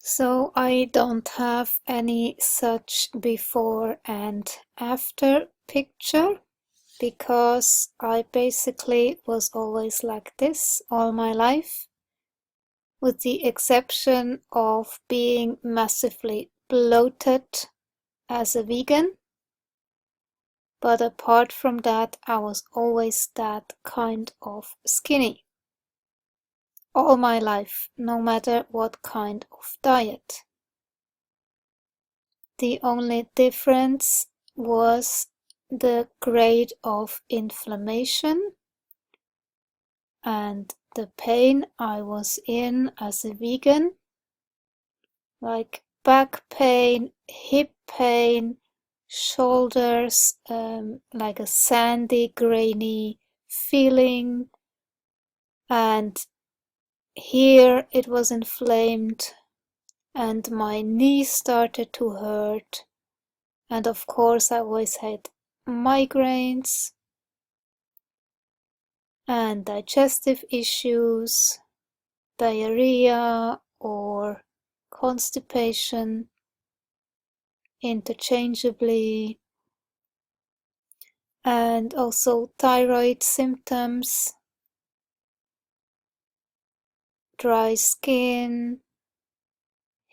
So I don't have any such before and after picture because I basically was always like this all my life, with the exception of being massively bloated as a vegan. But apart from that, I was always that kind of skinny all my life, no matter what kind of diet. The only difference was the grade of inflammation and the pain I was in as a vegan, like back pain, hip pain, shoulders, like a sandy, grainy feeling, and here it was inflamed, and my knee started to hurt, and of course I always had migraines and digestive issues, diarrhea or constipation interchangeably, and also thyroid symptoms, dry skin,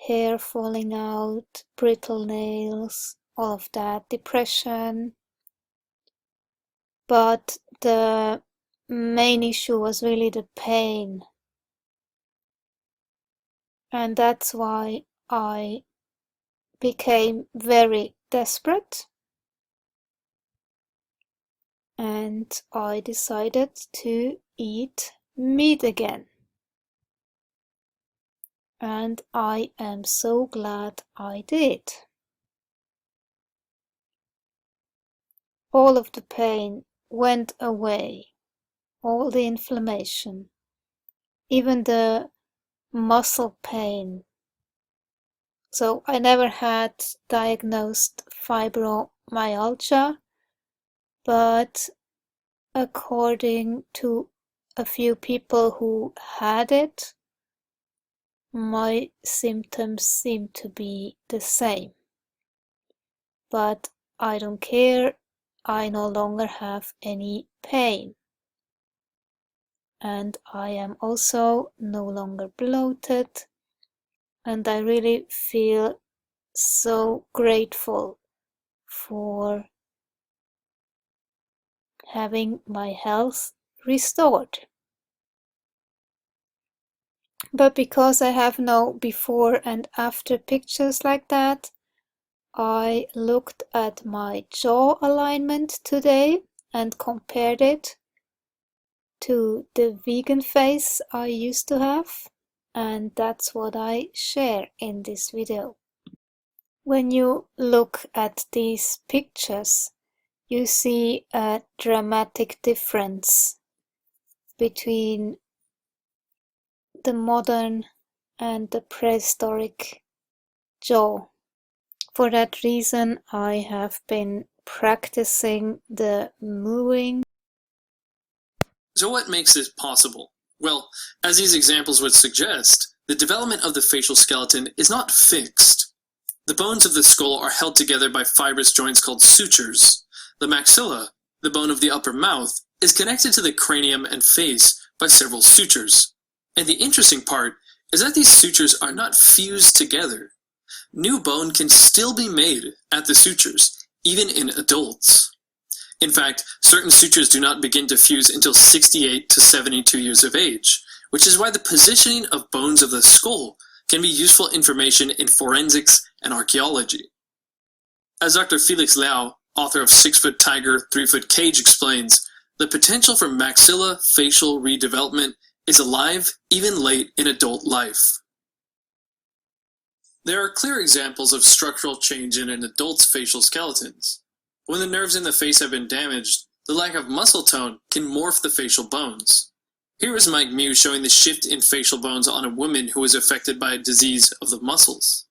hair falling out, brittle nails, all of that, depression. But the main issue was really the pain, and that's why I became very desperate and I decided to eat meat again. And I am so glad I did. All of the pain went away, all the inflammation, even the muscle pain. So I never had diagnosed fibromyalgia, but according to a few people who had it, my symptoms seem to be the same. But I don't care, I no longer have any pain. And I am also no longer bloated, and I really feel so grateful for having my health restored. But because I have no before and after pictures like that, I looked at my jaw alignment today and compared it to the vegan face I used to have, and that's what I share in this video. When you look at these pictures, you see a dramatic difference between the modern and the prehistoric jaw. For that reason, I have been practicing the mewing. So what makes this possible? Well, as these examples would suggest, the development of the facial skeleton is not fixed. The bones of the skull are held together by fibrous joints called sutures. The maxilla, the bone of the upper mouth, is connected to the cranium and face by several sutures. And the interesting part is that these sutures are not fused together. New bone can still be made at the sutures, even in adults. In fact, certain sutures do not begin to fuse until 68 to 72 years of age, which is why the positioning of bones of the skull can be useful information in forensics and archaeology. As Dr. Felix Liao, author of 6-Foot Tiger, 3-Foot Cage, explains, the potential for maxillofacial redevelopment is alive even late in adult life. There are clear examples of structural change in an adult's facial skeletons. When the nerves in the face have been damaged, the lack of muscle tone can morph the facial bones. Here is Mike Mew showing the shift in facial bones on a woman who was affected by a disease of the muscles.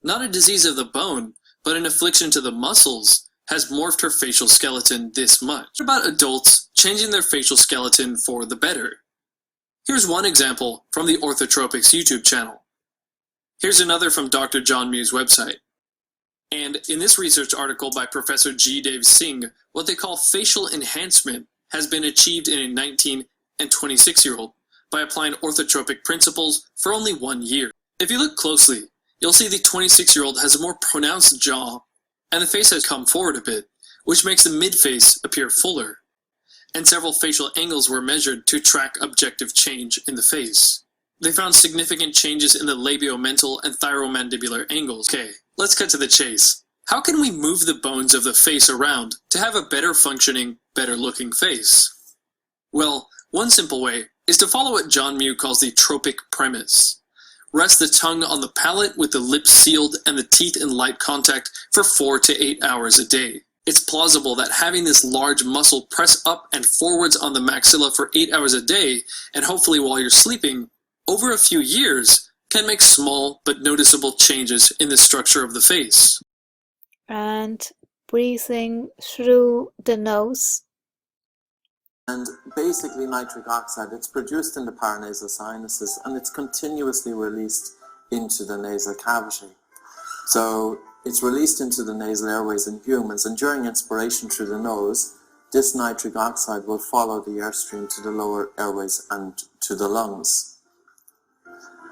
Not a disease of the bone, but an affliction to the muscles has morphed her facial skeleton this much. What about adults changing their facial skeleton for the better? Here's one example from the Orthodontics YouTube channel. Here's another from Dr. John Mew's website. And in this research article by Professor G. Dave Singh, what they call facial enhancement has been achieved in a 19 and 26-year-old by applying orthotropic principles for only 1 year. If you look closely, you'll see the 26-year-old has a more pronounced jaw, and the face has come forward a bit, which makes the mid-face appear fuller. And several facial angles were measured to track objective change in the face. They found significant changes in the labiomental and thyromandibular angles. Okay, let's cut to the chase. How can we move the bones of the face around to have a better functioning, better looking face? Well, one simple way is to follow what John Mew calls the tropic premise. Rest the tongue on the palate with the lips sealed and the teeth in light contact for 4 to 8 hours a day. It's plausible that having this large muscle press up and forwards on the maxilla for 8 hours a day, and hopefully while you're sleeping, over a few years, can make small but noticeable changes in the structure of the face. And breathing through the nose. And basically nitric oxide, it's produced in the paranasal sinuses and it's continuously released into the nasal cavity. So it's released into the nasal airways in humans, and during inspiration through the nose, this nitric oxide will follow the airstream to the lower airways and to the lungs.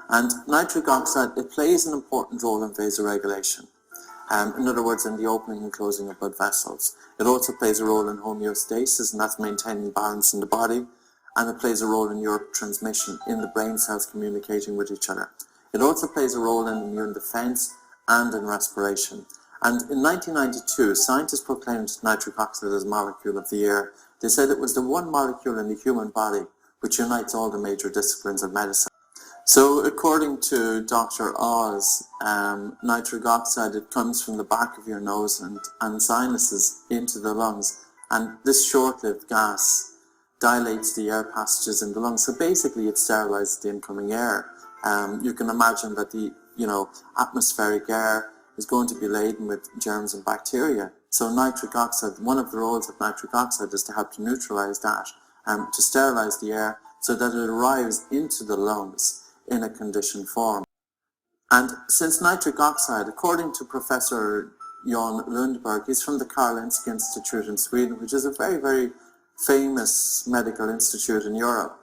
And nitric oxide, it plays an important role in vasoregulation. In other words, in the opening and closing of blood vessels. It also plays a role in homeostasis, and that's maintaining balance in the body, and it plays a role in neurotransmission, in the brain cells communicating with each other. It also plays a role in immune defense and in respiration. And in 1992, scientists proclaimed nitric oxide as molecule of the year. They said it was the one molecule in the human body which unites all the major disciplines of medicine. So according to Dr. Oz, nitric oxide, it comes from the back of your nose and sinuses into the lungs, and this short-lived gas dilates the air passages in the lungs. So basically it sterilizes the incoming air. You can imagine that the atmospheric air is going to be laden with germs and bacteria. So nitric oxide, one of the roles of nitric oxide is to help to neutralize that, to sterilize the air so that it arrives into the lungs in a conditioned form. And since nitric oxide, according to Professor Jan Lundberg, he's from the Karolinska Institute in Sweden, which is a very, very famous medical institute in Europe.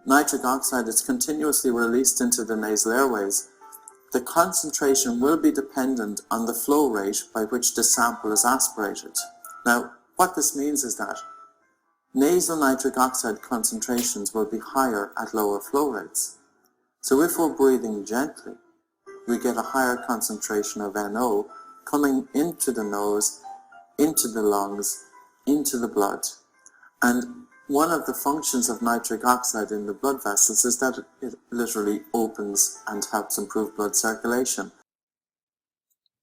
Nitric oxide is continuously released into the nasal airways. The concentration will be dependent on the flow rate by which the sample is aspirated. Now, what this means is that nasal nitric oxide concentrations will be higher at lower flow rates. So if we're breathing gently, we get a higher concentration of NO coming into the nose, into the lungs, into the blood. And one of the functions of nitric oxide in the blood vessels is that it literally opens and helps improve blood circulation.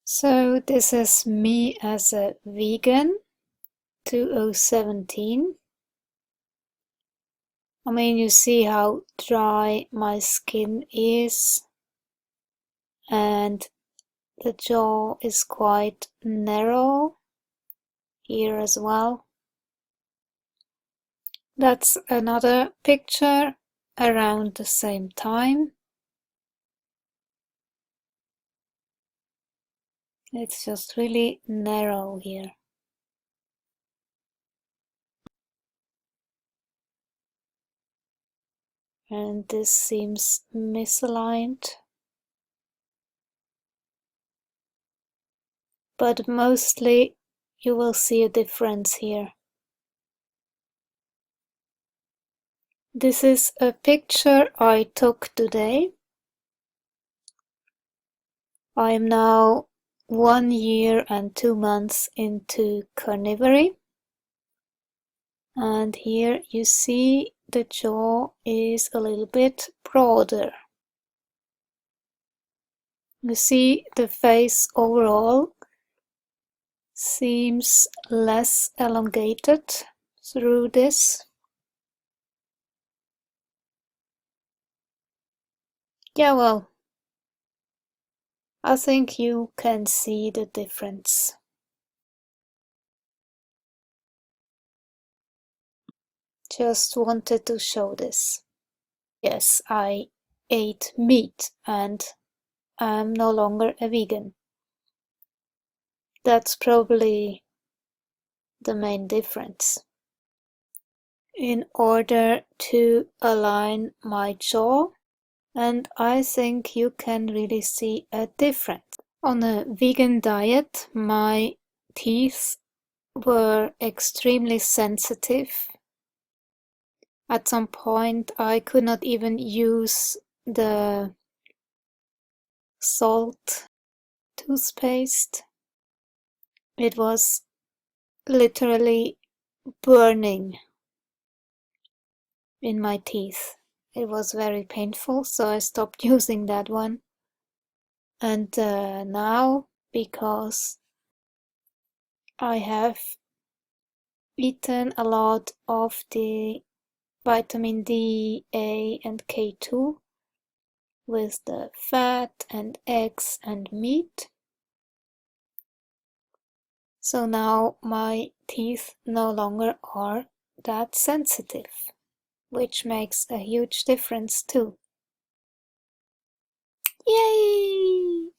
So this is me as a vegan, 2017. I mean, you see how dry my skin is, and the jaw is quite narrow here as well. That's another picture around the same time. It's just really narrow here. And this seems misaligned. But mostly you will see a difference here. This is a picture I took today. I am now 1 year and 2 months into carnivory. And here you see the jaw is a little bit broader. You see the face overall seems less elongated through this. Yeah, well, I think you can see the difference. Just wanted to show this. Yes, I ate meat and I'm no longer a vegan. That's probably the main difference. In order to align my jaw, and I think you can really see a difference. On a vegan diet, my teeth were extremely sensitive. At some point, I could not even use the salt toothpaste. It was literally burning in my teeth. It was very painful, so I stopped using that one. And now, because I have eaten a lot of the vitamin D, A, and K2 with the fat and eggs and meat, so now my teeth no longer are that sensitive, which makes a huge difference too. Yay!